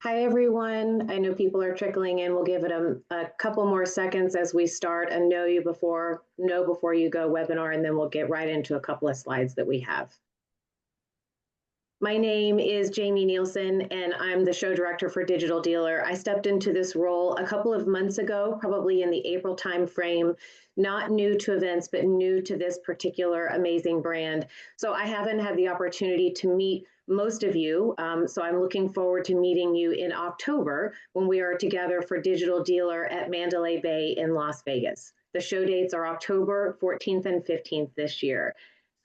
Hi, everyone. I know people are trickling in. We'll give it a couple more seconds as we start a know before you go webinar, and then we'll get right into a couple of slides that we have. My name is Jamie Nielsen, and I'm the show director for Digital Dealer. I stepped into this role a couple of months ago, probably in the April timeframe, not new to events, but new to this particular amazing brand. So I haven't had the opportunity to meet most of you. So I'm looking forward to meeting you in October when we are together for Digital Dealer at Mandalay Bay in Las Vegas. The show dates are October 14th and 15th this year.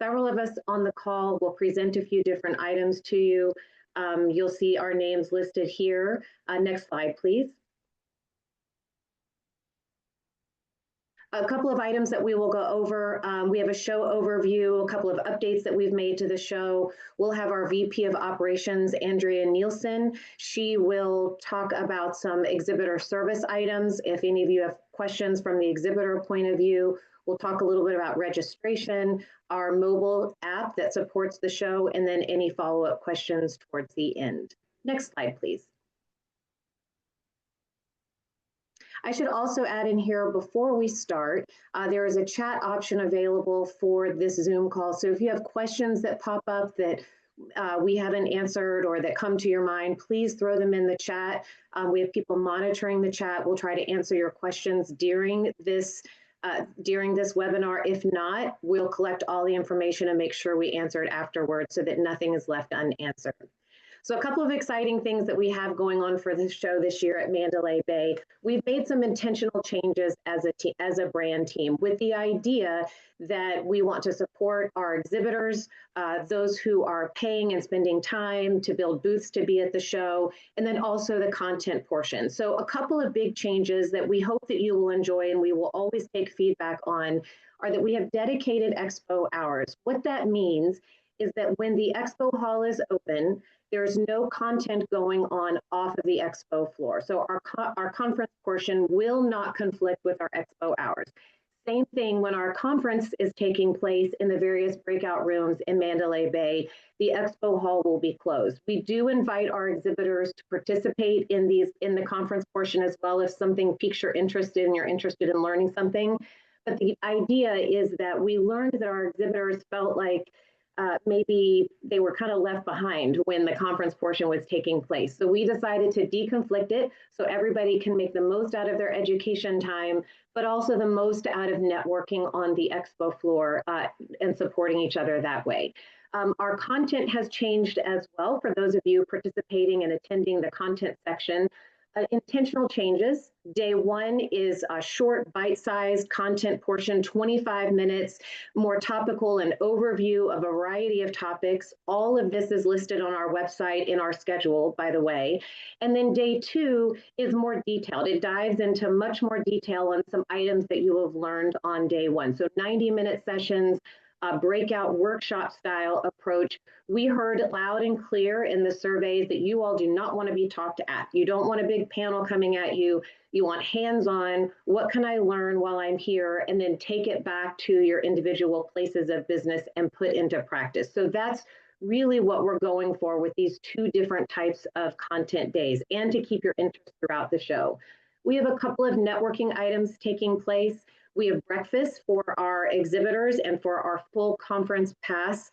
Several of us on the call will present a few different items to you. You'll see our names listed here. Next slide, please. A couple of items that we will go over. We have a show overview, a couple of updates that we've made to the show. We'll have our VP of Operations, Andrea Nielsen. She will talk about some exhibitor service items. If any of you have questions from the exhibitor point of view, we'll talk a little bit about registration, our mobile app that supports the show, and then any follow-up questions towards the end. Next slide, please. I should also add in here before we start, there is a chat option available for this Zoom call. So if you have questions that pop up that we haven't answered or that come to your mind, please throw them in the chat. We have people monitoring the chat. We'll try to answer your questions during this webinar. If not, we'll collect all the information and make sure we answer it afterwards so that nothing is left unanswered. So a couple of exciting things that we have going on for this show this year at Mandalay Bay. We've made some intentional changes as a brand team with the idea that we want to support our exhibitors, those who are paying and spending time to build booths to be at the show, and then also the content portion. So a couple of big changes that we hope that you will enjoy and we will always take feedback on are that we have dedicated expo hours. What that means is that when the expo hall is open, there's no content going on off of the expo floor. So our conference portion will not conflict with our expo hours. Same thing when our conference is taking place in the various breakout rooms in Mandalay Bay, the expo hall will be closed. We do invite our exhibitors to participate in the conference portion as well if something piques your interest and you're interested in learning something. But the idea is that we learned that our exhibitors felt like maybe they were kind of left behind when the conference portion was taking place. So we decided to deconflict it so everybody can make the most out of their education time, but also the most out of networking on the expo floor and supporting each other that way. Our content has changed as well for those of you participating and attending the content section. Intentional changes. Day one is a short bite-sized content portion, 25 minutes, more topical and overview of a variety of topics. All of this is listed on our website in our schedule, by the way. And then day two is more detailed. It dives into much more detail on some items that you have learned on day one. So 90-minute sessions, a breakout workshop style approach. We heard loud and clear in the surveys that you all do not want to be talked at. You don't want a big panel coming at you. You want hands-on, what can I learn while I'm here, and then take it back to your individual places of business and put into practice. So that's really what we're going for with these two different types of content days and to keep your interest throughout the show. We have a couple of networking items taking place. We have breakfast for our exhibitors and for our full conference pass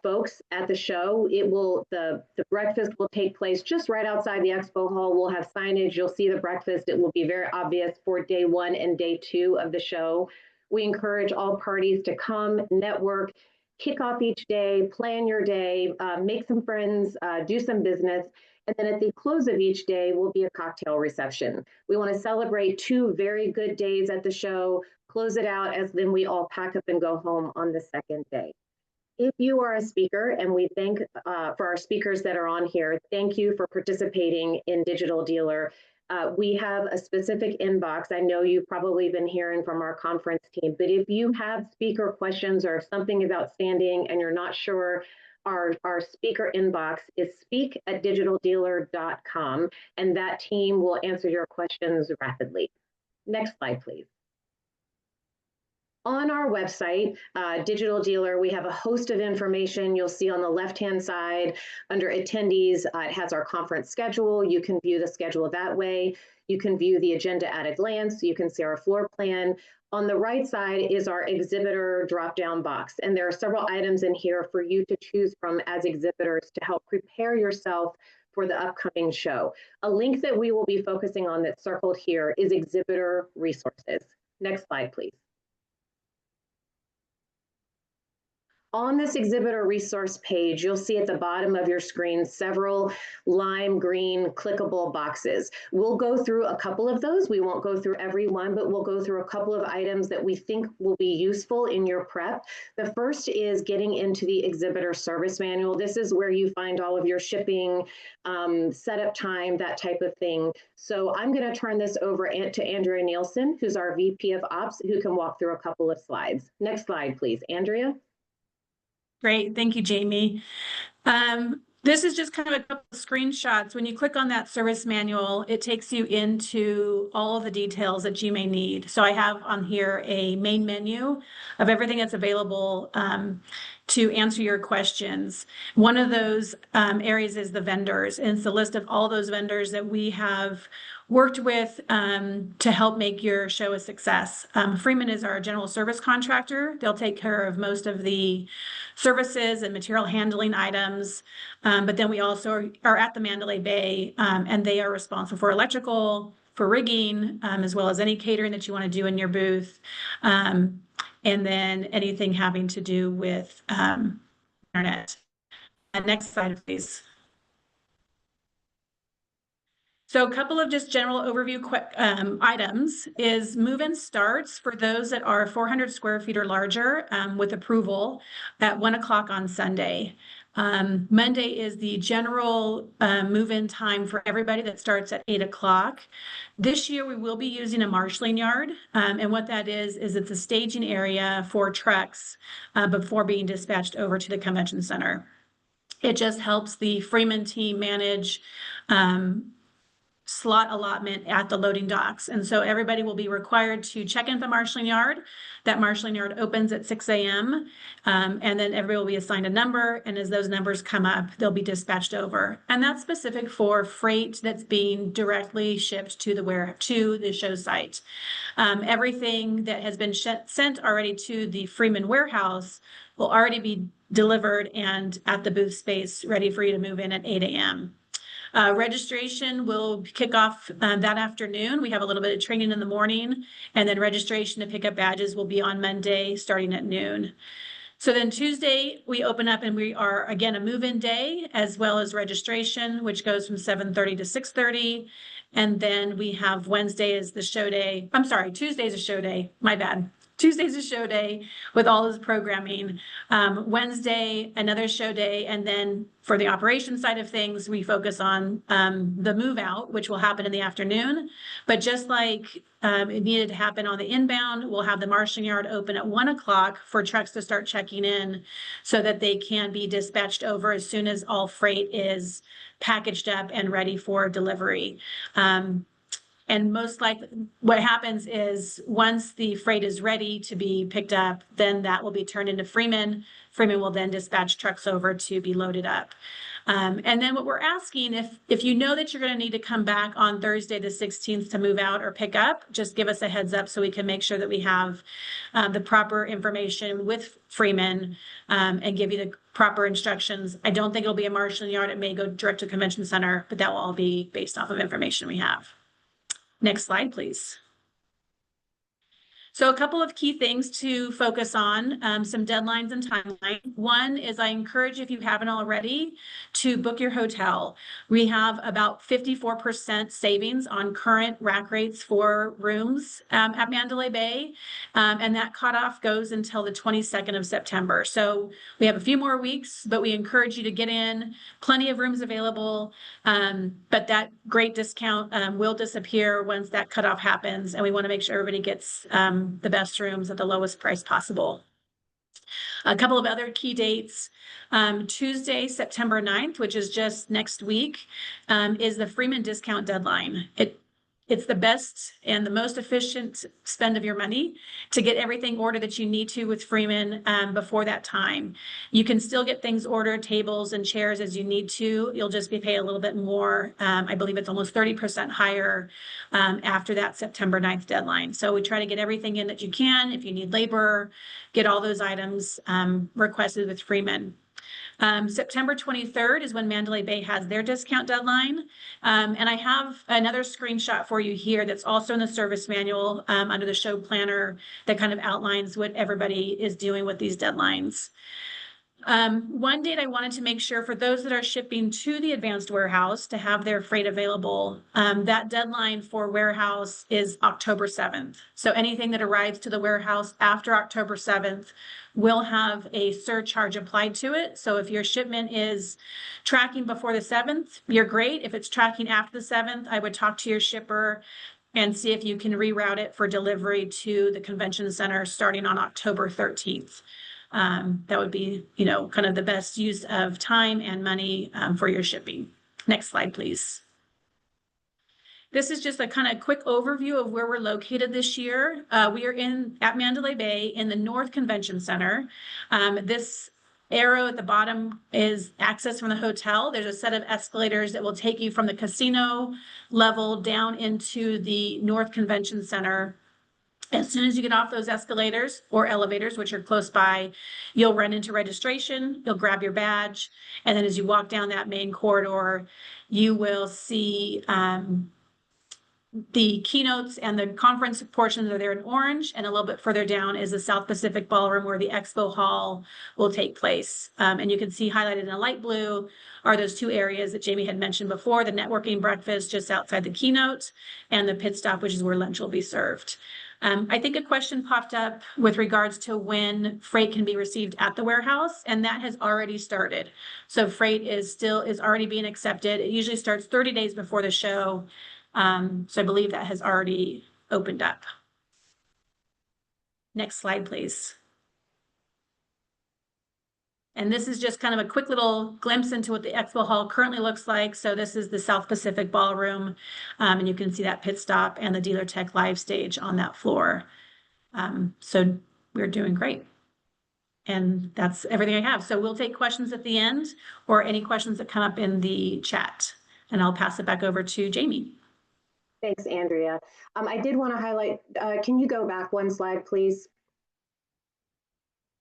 folks at the show. The breakfast will take place just right outside the expo hall. We'll have signage. You'll see the breakfast. It will be very obvious for day one and day two of the show. We encourage all parties to come, network, kick off each day, plan your day, make some friends, do some business. And then at the close of each day will be a cocktail reception. We want to celebrate two very good days at the show, close it out as then we all pack up and go home on the second day. If you are a speaker, and we thank for our speakers that are on here, thank you for participating in Digital Dealer. We have a specific inbox. I know you've probably been hearing from our conference team, but if you have speaker questions or if something is outstanding and you're not sure, our speaker inbox is speak@digitaldealer.com, and that team will answer your questions rapidly. Next slide, please. On our website, Digital Dealer, we have a host of information. You'll see on the left-hand side under attendees, it has our conference schedule. You can view the schedule that way. You can view the agenda at a glance. You can see our floor plan. On the right side is our exhibitor drop-down box, and there are several items in here for you to choose from as exhibitors to help prepare yourself for the upcoming show. A link that we will be focusing on that's circled here is exhibitor resources. Next slide, please. On this exhibitor resource page, you'll see at the bottom of your screen several lime green clickable boxes. We'll go through a couple of those. We won't go through every one, but we'll go through a couple of items that we think will be useful in your prep. The first is getting into the exhibitor service manual. This is where you find all of your shipping, setup time, that type of thing. So I'm going to turn this over to Andrea Nielsen, who's our VP of Ops, who can walk through a couple of slides. Next slide, please, Andrea. Great. Thank you, Jamie. This is just kind of a couple of screenshots. When you click on that service manual, it takes you into all of the details that you may need. So I have on here a main menu of everything that's available to answer your questions. One of those areas is the vendors, and it's the list of all those vendors that we have worked with to help make your show a success. Freeman is our general service contractor. They'll take care of most of the services and material handling items. But then we also are at the Mandalay Bay, and they are responsible for electrical, for rigging, as well as any catering that you want to do in your booth. And then anything having to do with internet. Next slide, please. So a couple of just general overview items is move-in starts for those that are 400 square feet or larger with approval at 1 o'clock on Sunday. Monday is the general move-in time for everybody that starts at 8 o'clock. This year we will be using a marshaling yard, and what that is it's a staging area for trucks before being dispatched over to the convention center. It just helps the Freeman team manage slot allotment at the loading docks. And so everybody will be required to check in at the marshaling yard. That marshaling yard opens at 6 a.m. And then everybody will be assigned a number. And as those numbers come up, they'll be dispatched over. And that's specific for freight that's being directly shipped to the show site. Everything that has been sent already to the Freeman warehouse will already be delivered and at the booth space ready for you to move in at 8 a.m. Registration will kick off that afternoon. We have a little bit of training in the morning, and then registration to pick up badges will be on Monday starting at noon. So then Tuesday, we open up and we are, again, a move-in day as well as registration, which goes from 7:30 to 6:30. And then we have Wednesday as the show day. I'm sorry, Tuesday's a show day. My bad. Tuesday's a show day with all this programming. Wednesday, another show day. And then for the operations side of things, we focus on the move out, which will happen in the afternoon. But just like it needed to happen on the inbound, we'll have the marshaling yard open at 1 o'clock for trucks to start checking in so that they can be dispatched over as soon as all freight is packaged up and ready for delivery. And most likely what happens is once the freight is ready to be picked up, then that will be turned into Freeman. Freeman will then dispatch trucks over to be loaded up. And then what we're asking, if you know that you're going to need to come back on Thursday the 16th to move out or pick up, just give us a heads up so we can make sure that we have the proper information with Freeman and give you the proper instructions. I don't think it'll be a marshaling yard. It may go direct to convention center, but that will all be based off of information we have. Next slide, please. So a couple of key things to focus on, some deadlines and timeline. One is I encourage, if you haven't already, to book your hotel. We have about 54% savings on current rack rates for rooms at Mandalay Bay, and that cutoff goes until the 22nd of September. So we have a few more weeks, but we encourage you to get in. Plenty of rooms available, but that great discount will disappear once that cutoff happens, and we want to make sure everybody gets the best rooms at the lowest price possible. A couple of other key dates. Tuesday, September 9th, which is just next week, is the Freeman discount deadline. it's the best and the most efficient spend of your money to get everything ordered that you need to with Freeman before that time. You can still get things ordered, tables and chairs as you need to. You'll just be paid a little bit more. I believe it's almost 30% higher after that September 9th deadline. So we try to get everything in that you can. If you need labor, get all those items requested with Freeman. September 23rd is when Mandalay Bay has their discount deadline. And I have another screenshot for you here that's also in the service manual under the show planner that kind of outlines what everybody is doing with these deadlines. One date I wanted to make sure for those that are shipping to the advanced warehouse to have their freight available, that deadline for warehouse is October 7th. So anything that arrives to the warehouse after October 7th will have a surcharge applied to it. So if your shipment is tracking before the 7th, you're great. If it's tracking after the 7th, I would talk to your shipper and see if you can reroute it for delivery to the convention center starting on October 13th. That would be, kind of the best use of time and money for your shipping. Next slide, please. This is just a kind of quick overview of where we're located this year. We are at Mandalay Bay in the North Convention Center. This arrow at the bottom is access from the hotel. There's a set of escalators that will take you from the casino level down into the North Convention Center. As soon as you get off those escalators or elevators, which are close by, you'll run into registration, you'll grab your badge, and then as you walk down that main corridor, you will see the keynotes and the conference portions are there in orange, and a little bit further down is the South Pacific Ballroom where the expo hall will take place. And you can see highlighted in a light blue are those two areas that Jamie had mentioned before, the networking breakfast just outside the keynote and the pit stop, which is where lunch will be served. I think a question popped up with regards to when freight can be received at the warehouse, and that has already started. So freight is already being accepted. It usually starts 30 days before the show. So I believe that has already opened up. Next slide, please. And this is just kind of a quick little glimpse into what the expo hall currently looks like. So this is the South Pacific Ballroom, and you can see that pit stop and the Dealer Tech live stage on that floor. So we're doing great. And that's everything I have. So we'll take questions at the end or any questions that come up in the chat. And I'll pass it back over to Jamie. Thanks, Andrea. I did want to highlight, can you go back one slide, please?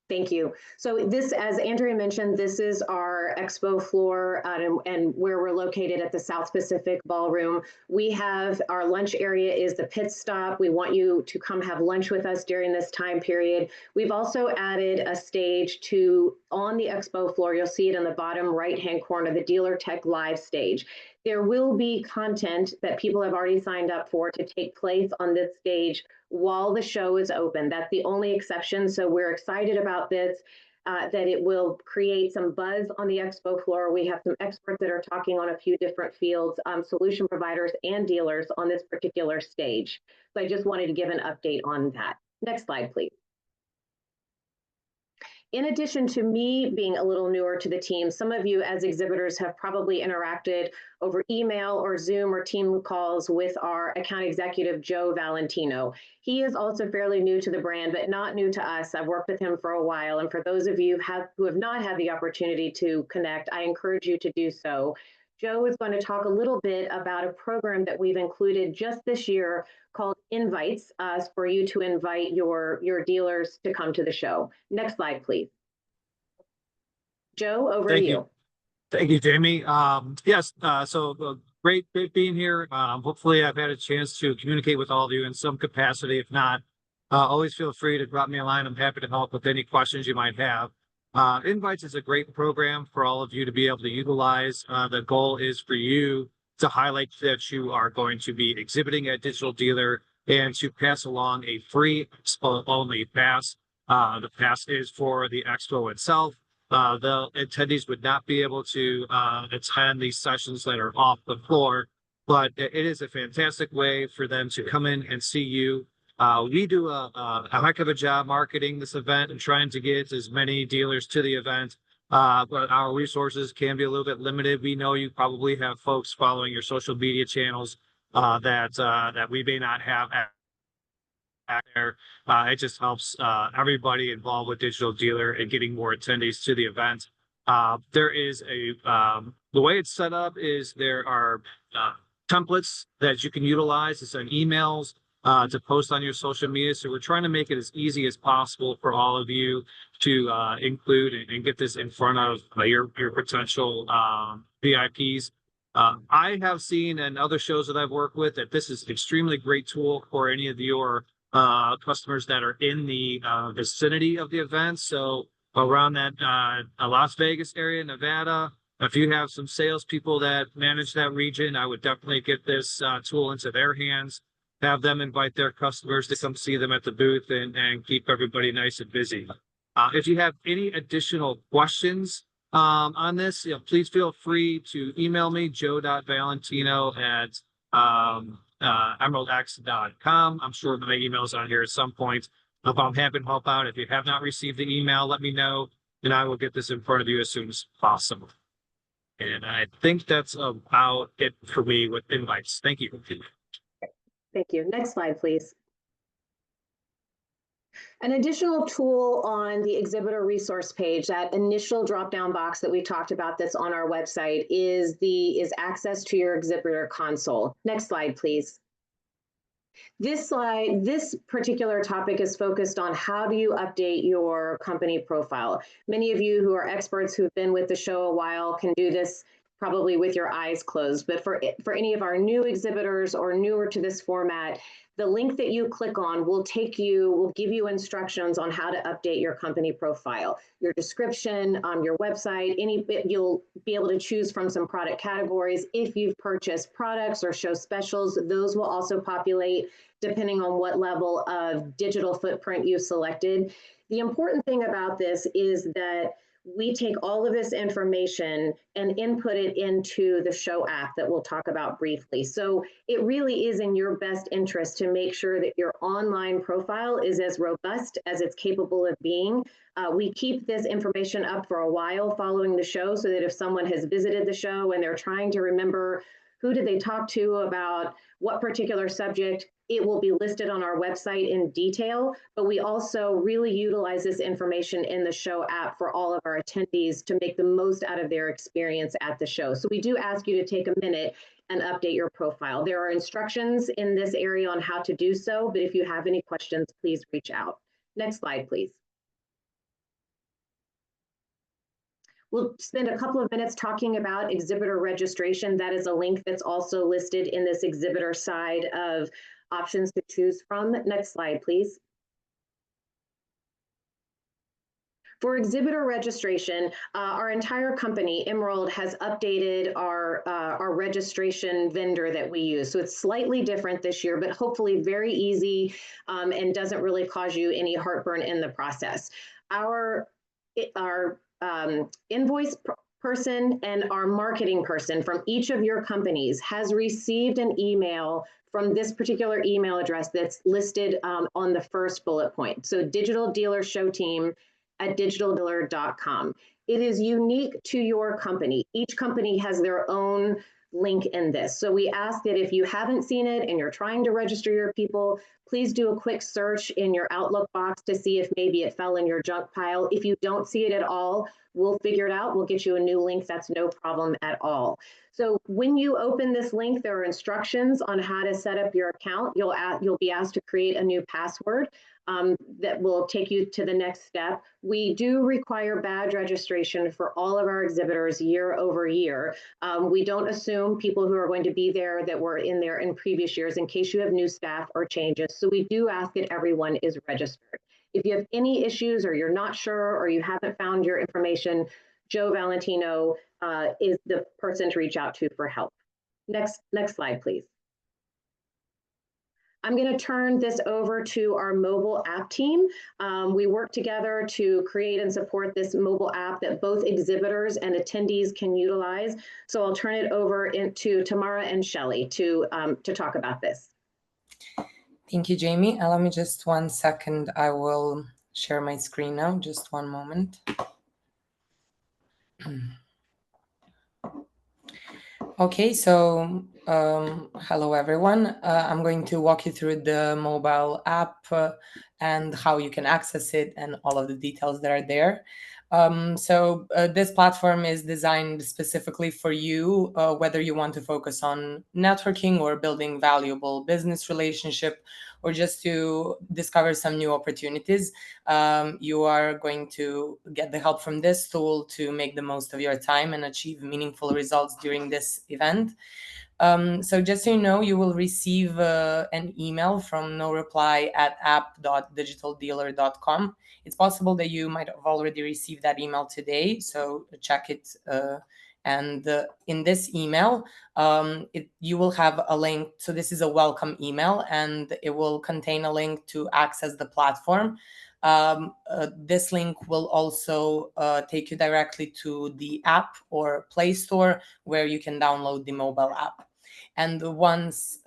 Thank you. So this, as Andrea mentioned, this is our expo floor and where we're located at the South Pacific Ballroom. We have our lunch area is the pit stop. We want you to come have lunch with us during this time period. We've also added a stage on the expo floor. You'll see it in the bottom right-hand corner, the Dealer Tech live stage. There will be content that people have already signed up for to take place on this stage while the show is open. That's the only exception. So we're excited about this, that it will create some buzz on the expo floor. We have some experts that are talking on a few different fields, solution providers and dealers on this particular stage. So I just wanted to give an update on that. Next slide, please. In addition to me being a little newer to the team, some of you as exhibitors have probably interacted over email or Zoom or team calls with our account executive, Joe Valentino. He is also fairly new to the brand, but not new to us. I've worked with him for a while. And for those of you who have not had the opportunity to connect, I encourage you to do so. Joe is going to talk a little bit about a program that we've included just this year called Invites, for you to invite your dealers to come to the show. Next slide, please. Joe, over to you. Thank you, Jamie. Yes, so great being here. Hopefully I've had a chance to communicate with all of you in some capacity. If not, always feel free to drop me a line. I'm happy to help with any questions you might have. Invites is a great program for all of you to be able to utilize. The goal is for you to highlight that you are going to be exhibiting at Digital Dealer and to pass along a free expo-only pass. The pass is for the expo itself. The attendees would not be able to attend these sessions that are off the floor, but it is a fantastic way for them to come in and see you. We do a heck of a job marketing this event and trying to get as many dealers to the event, but our resources can be a little bit limited. We know you probably have folks following your social media channels that we may not have there. It just helps everybody involved with Digital Dealer and getting more attendees to the event. There is the way it's set up is there are templates that you can utilize to send emails, to post on your social media. So we're trying to make it as easy as possible for all of you to include and get this in front of your potential VIPs. I have seen in other shows that I've worked with that this is an extremely great tool for any of your customers that are in the vicinity of the event. So around that Las Vegas area, Nevada, if you have some salespeople that manage that region, I would definitely get this tool into their hands, have them invite their customers to come see them at the booth and keep everybody nice and busy. If you have any additional questions on this, please feel free to email me, joe.valentino@emeraldx.com. I'm sure my email's on here at some point. If I'm happy to help out, if you have not received the email, let me know, and I will get this in front of you as soon as possible. And I think that's about it for me with invites. Thank you. Thank you. Next slide, please. An additional tool on the exhibitor resource page, that initial drop-down box that we talked about that's on our website, is access to your exhibitor console. Next slide, please. This particular topic is focused on how do you update your company profile. Many of you who are experts who've been with the show a while can do this probably with your eyes closed, but for any of our new exhibitors or newer to this format, the link that you click on will give you instructions on how to update your company profile, your description, your website, you'll be able to choose from some product categories. If you've purchased products or show specials, those will also populate depending on what level of digital footprint you selected. The important thing about this is that we take all of this information and input it into the show app that we'll talk about briefly. So it really is in your best interest to make sure that your online profile is as robust as it's capable of being. We keep this information up for a while following the show so that if someone has visited the show and they're trying to remember who did they talk to about what particular subject, it will be listed on our website in detail, but we also really utilize this information in the show app for all of our attendees to make the most out of their experience at the show. So we do ask you to take a minute and update your profile. There are instructions in this area on how to do so, but if you have any questions, please reach out. Next slide, please. We'll spend a couple of minutes talking about exhibitor registration. That is a link that's also listed in this exhibitor side of options to choose from. Next slide, please. For exhibitor registration, our entire company, Emerald, has updated our registration vendor that we use. So it's slightly different this year, but hopefully very easy and doesn't really cause you any heartburn in the process. Our invoice person and our marketing person from each of your companies has received an email from this particular email address that's listed on the first bullet point. So Digital Dealer Show Team at digitaldealer.com. It is unique to your company. Each company has their own link in this. So we ask that if you haven't seen it and you're trying to register your people, please do a quick search in your Outlook box to see if maybe it fell in your junk pile. If you don't see it at all, we'll figure it out. We'll get you a new link. That's no problem at all. So when you open this link, there are instructions on how to set up your account. You'll be asked to create a new password. That will take you to the next step. We do require badge registration for all of our exhibitors year over year. We don't assume people who are going to be there that were in there in previous years in case you have new staff or changes. So we do ask that everyone is registered. If you have any issues or you're not sure or you haven't found your information, Joe Valentino is the person to reach out to for help. Next slide, please. I'm going to turn this over to our mobile app team. We work together to create and support this mobile app that both exhibitors and attendees can utilize. So I'll turn it over to Tamara and Shelley to talk about this. Thank you, Jamie. Allow me just 1 second. I will share my screen now. Just one moment. Okay, so Hello, everyone. I'm going to walk you through the mobile app and how you can access it and all of the details that are there. This platform is designed specifically for you, whether you want to focus on networking or building valuable business relationship, or just to discover some new opportunities. You are going to get the help from this tool to make the most of your time and achieve meaningful results during this event. So just so you know, you will receive an email from noreply@app.digitaldealer.com. It's possible that you might have already received that email today, so check it. And in this email, you will have a link. So this is a welcome email, and it will contain a link to access the platform. This link will also take you directly to the app or Play Store, where you can download the mobile app. And once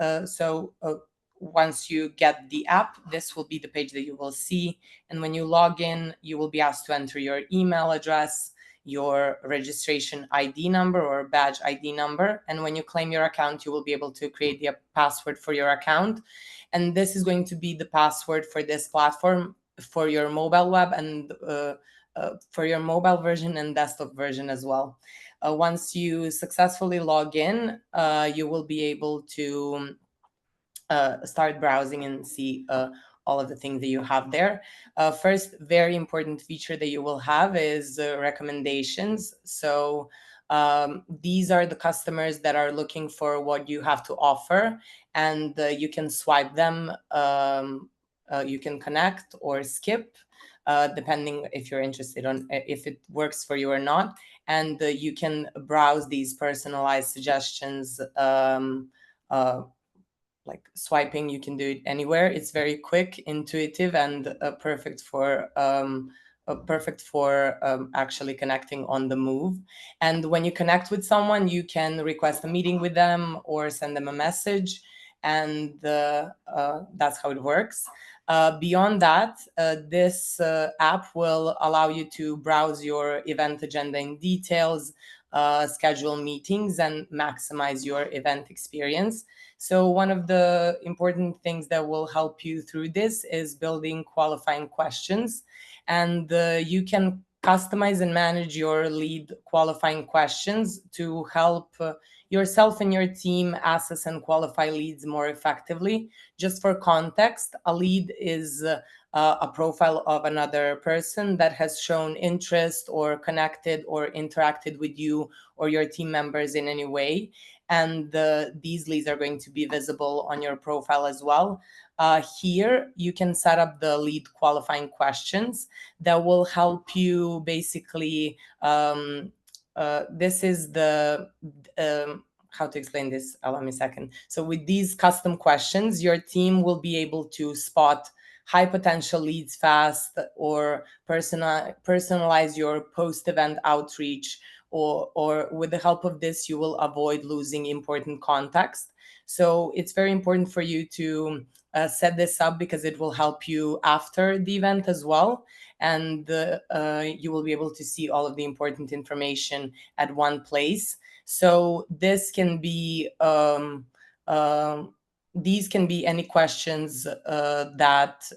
you get the app, this will be the page that you will see. And when you log in, you will be asked to enter your email address, your registration ID number or badge ID number. And when you claim your account, you will be able to create the password for your account. And this is going to be the password for this platform for your mobile web and for your mobile version and desktop version as well. Once you successfully log in, you will be able to start browsing and see all of the things that you have there. First, very important feature that you will have is recommendations. So these are the customers that are looking for what you have to offer, and you can swipe them. You can connect or skip, depending if you're interested on if it works for you or not. And you can browse these personalized suggestions. Like swiping, you can do it anywhere. It's very quick, intuitive, and perfect for actually connecting on the move. And when you connect with someone, you can request a meeting with them or send them a message, and that's how it works. Beyond that, this app will allow you to browse your event agenda in details, schedule meetings, and maximize your event experience. So one of the important things that will help you through this is building qualifying questions. And you can customize and manage your lead qualifying questions to help yourself and your team assess and qualify leads more effectively. Just for context, a lead is a profile of another person that has shown interest or connected or interacted with you or your team members in any way. And these leads are going to be visible on your profile as well. Here, you can set up the lead qualifying questions that will help you basically. This is the how to explain this. Allow me a second. So with these custom questions, your team will be able to spot high potential leads fast, or personalize your post-event outreach, or with the help of this, you will avoid losing important context. So it's very important for you to set this up, because it will help you after the event as well. And you will be able to see all of the important information at one place. So this can be these can be any questions that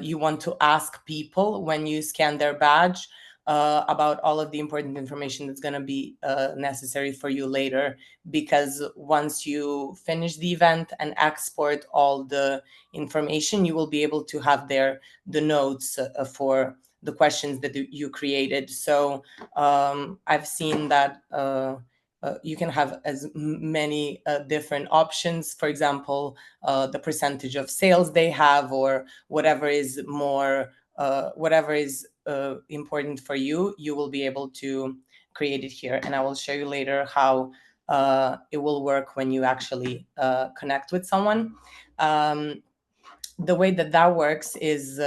you want to ask people when you scan their badge, about all of the important information that's going to be necessary for you later. Because once you finish the event and export all the information, you will be able to have there the notes for the questions that you created. So I've seen that you can have as many different options. For example, the percentage of sales they have, or whatever is more, whatever is important for you, you will be able to create it here. And I will show you later how it will work when you actually connect with someone. The way that works is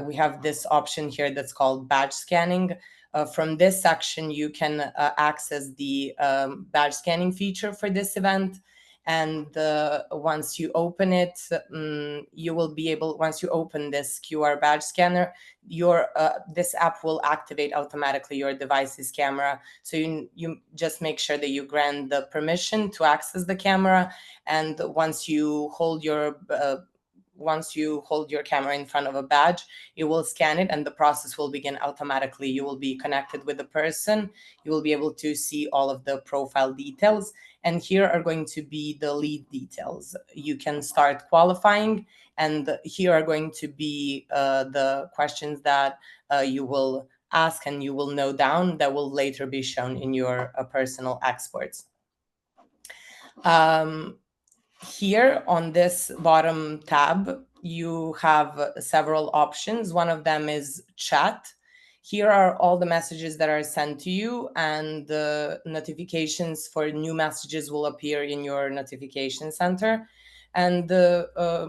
we have this option here that's called badge scanning. From this section, you can access the badge scanning feature for this event. And once you open it, you will be able, once you open this QR badge scanner, your this app will activate automatically your device's camera. So you just make sure that you grant the permission to access the camera, and once you hold your camera in front of a badge, it will scan it and the process will begin automatically. You will be connected with the person. You will be able to see all of the profile details. And here are going to be the lead details. You can start qualifying, and here are going to be the questions that you will ask and you will note down that will later be shown in your personal exports. Here on this bottom tab, you have several options. One of them is chat. Here are all the messages that are sent to you, and the notifications for new messages will appear in your notification center. And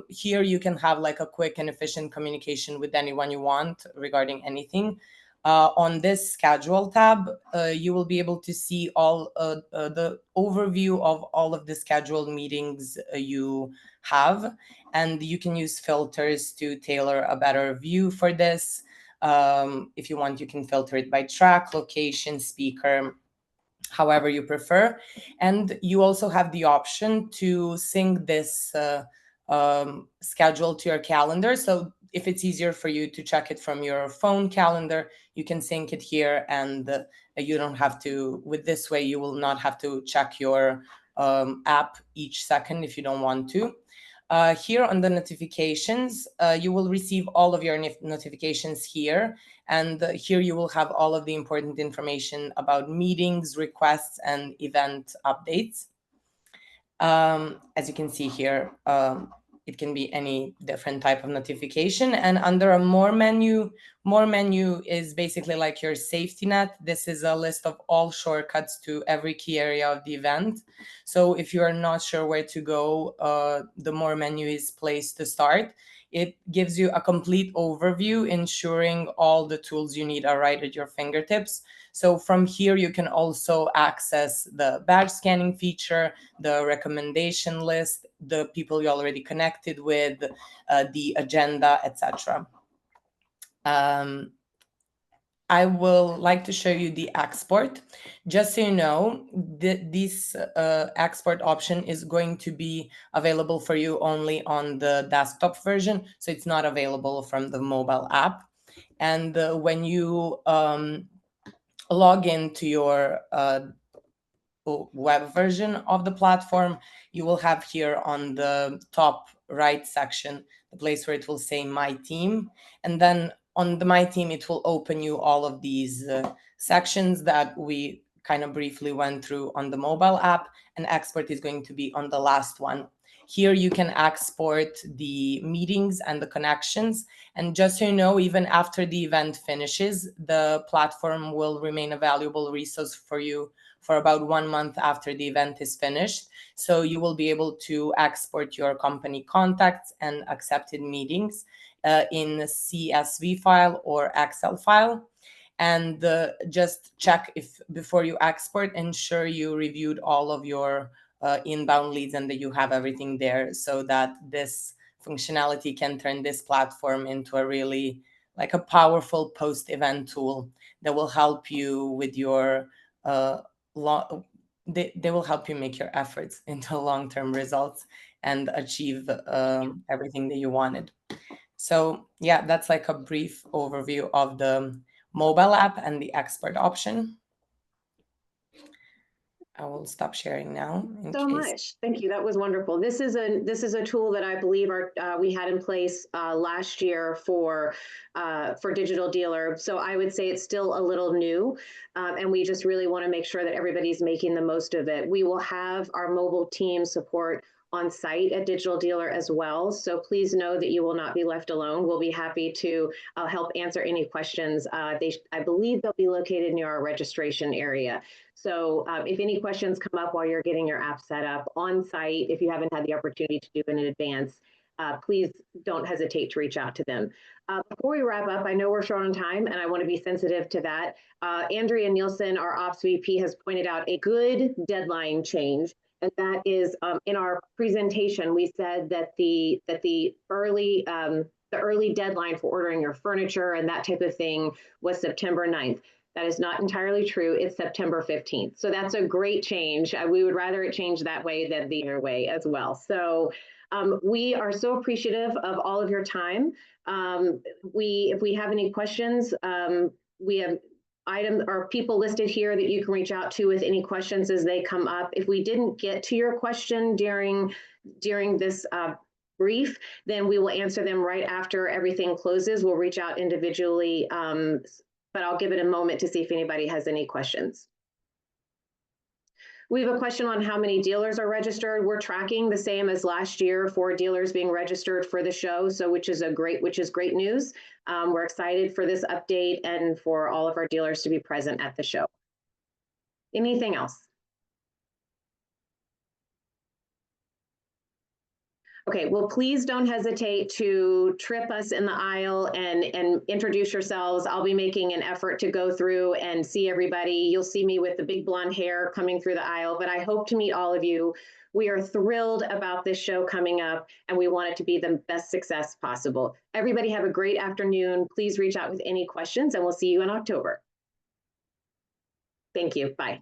here you can have like a quick and efficient communication with anyone you want regarding anything. On this schedule tab, you will be able to see all the overview of all of the scheduled meetings you have, and you can use filters to tailor a better view for this. If you want, you can filter it by track, location, speaker, however you prefer. And you also have the option to sync this schedule to your calendar. So if it's easier for you to check it from your phone calendar, you can sync it here, and you don't have to, with this way, you will not have to check your app each second if you don't want to. Here on the notifications, you will receive all of your notifications here. And here you will have all of the important information about meetings, requests, and event updates. As you can see here, it can be any different type of notification. And under a more menu is basically like your safety net. This is a list of all shortcuts to every key area of the event. So if you are not sure where to go, the more menu is placed to start. It gives you a complete overview, ensuring all the tools you need are right at your fingertips. So from here, you can also access the badge scanning feature, the recommendation list, the people you already connected with, the agenda, etc. I will like to show you the export. Just so you know, this export option is going to be available for you only on the desktop version, so it's not available from the mobile app. And when you log into your web version of the platform, you will have here on the top right section the place where it will say My Team, and then on the My Team it will open you all of these sections that we kind of briefly went through on the mobile app, and export is going to be on the last one. Here you can export the meetings and the connections, and just so you know, even after the event finishes, the platform will remain a valuable resource for you for about 1 month after the event is finished. So you will be able to export your company contacts and accepted meetings in a CSV file or Excel file. And just check, if before you export, ensure you reviewed all of your inbound leads and that you have everything there, so that this functionality can turn this platform into a really like a powerful post-event tool that will help you with your they will help you make your efforts into long-term results and achieve everything that you wanted. So yeah, that's like a brief overview of the mobile app and the export option. I will stop sharing now. So much. Thank you. That was wonderful. This is a tool that I believe we had in place last year for Digital Dealer. So I would say it's still a little new, and we just really want to make sure that everybody's making the most of it. We will have our mobile team support on site at Digital Dealer as well. So please know that you will not be left alone. We'll be happy to help answer any questions. I believe they'll be located near our registration area. So if any questions come up while you're getting your app set up on site, if you haven't had the opportunity to do it in advance, please don't hesitate to reach out to them. Before we wrap up, I know we're short on time and I want to be sensitive to that. Andrea Nielsen, our Ops VP, has pointed out a good deadline change And that is in our presentation, we said that the early deadline for ordering your furniture and that type of thing was September 9th. That is not entirely true. It's September 15th. So that's a great change. We would rather it change that way than the other way as well. So we are so appreciative of all of your time. If we have any questions, we have items or people listed here that you can reach out to with any questions as they come up. If we didn't get to your question during this brief, then we will answer them right after everything closes. We'll reach out individually, but I'll give it a moment to see if anybody has any questions. We have a question on how many dealers are registered. We're tracking the same as last year for dealers being registered for the show, so which is great news. We're excited for this update and for all of our dealers to be present at the show. Anything else? Okay, well, please don't hesitate to trip us in the aisle and introduce yourselves. I'll be making an effort to go through and see everybody. You'll see me with the big blonde hair coming through the aisle, but I hope to meet all of you. We are thrilled about this show coming up, and we want it to be the best success possible. Everybody have a great afternoon. Please reach out with any questions, and we'll see you in October. Thank you. Bye.